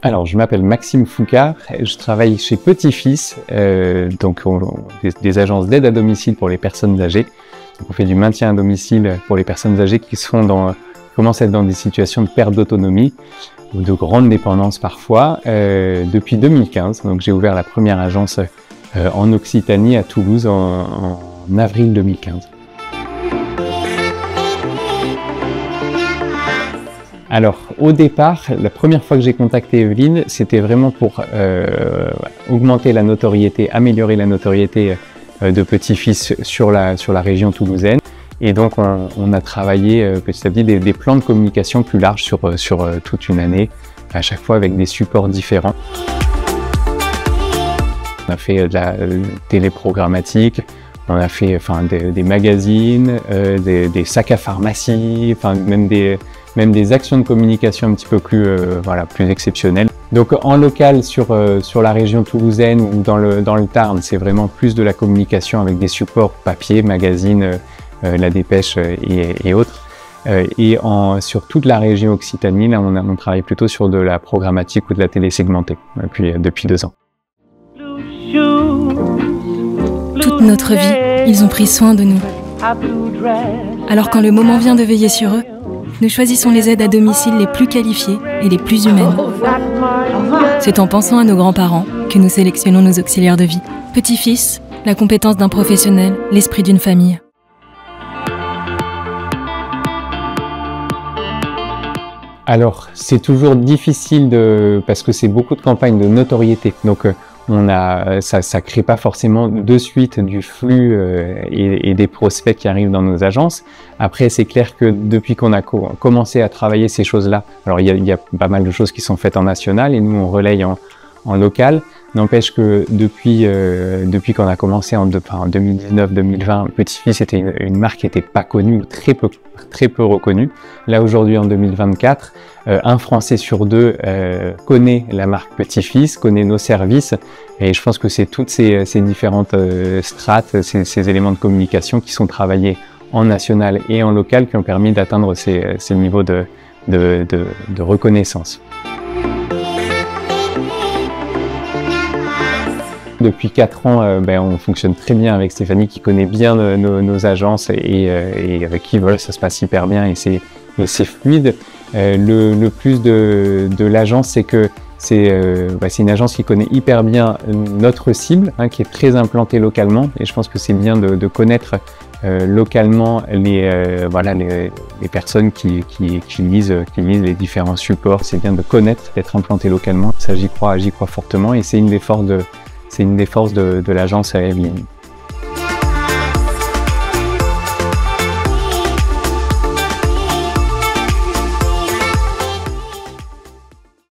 Alors, je m'appelle Maxime Foucard, je travaille chez Petit-Fils, donc des agences d'aide à domicile pour les personnes âgées. Donc, on fait du maintien à domicile pour les personnes âgées qui commencent à être dans des situations de perte d'autonomie ou de grande dépendance parfois, depuis 2015. Donc, j'ai ouvert la première agence en Occitanie à Toulouse en avril 2015. Alors, au départ, la première fois que j'ai contacté Evelyne, c'était vraiment pour augmenter la notoriété, améliorer la notoriété de Petit-Fils sur la région toulousaine. Et donc, on a travaillé petit à petit des plans de communication plus larges sur toute une année, à chaque fois avec des supports différents. On a fait de la télé programmatique, on a fait des magazines, des sacs à pharmacie, même des actions de communication un petit peu plus exceptionnelles. Donc en local sur la région toulousaine ou dans le Tarn, c'est vraiment plus de la communication avec des supports papier, magazines, la dépêche et autres. Sur toute la région Occitanie, là, on travaille plutôt sur de la programmatique ou de la télé segmentée depuis 2 ans. Toute notre vie, ils ont pris soin de nous. Alors quand le moment vient de veiller sur eux, nous choisissons les aides à domicile les plus qualifiées et les plus humaines. C'est en pensant à nos grands-parents que nous sélectionnons nos auxiliaires de vie. Petit-Fils, la compétence d'un professionnel, l'esprit d'une famille. Alors, c'est toujours difficile parce que c'est beaucoup de campagnes de notoriété. Donc, ça crée pas forcément de suite du flux et des prospects qui arrivent dans nos agences. Après, c'est clair que depuis qu'on a commencé à travailler ces choses-là, alors il y a pas mal de choses qui sont faites en national et nous on relaye en local. N'empêche que depuis qu'on a commencé en 2019-2020, Petit-Fils était une marque qui n'était pas connue ou très peu reconnue. Là aujourd'hui en 2024, un Français sur 2 connaît la marque Petit-Fils, connaît nos services, et je pense que c'est toutes ces différentes strates, ces éléments de communication qui sont travaillés en national et en local qui ont permis d'atteindre ces niveaux de reconnaissance. Depuis 4 ans, on fonctionne très bien avec Stéphanie qui connaît bien nos agences et avec qui ça se passe hyper bien et c'est fluide. Le plus de l'agence, c'est que c'est une agence qui connaît hyper bien notre cible, qui est très implantée localement, et je pense que c'est bien de connaître localement les personnes qui lisent les différents supports. C'est bien de connaître, d'être implanté localement. Ça, j'y crois fortement, et c'est une des forces de l'agence Evelyne.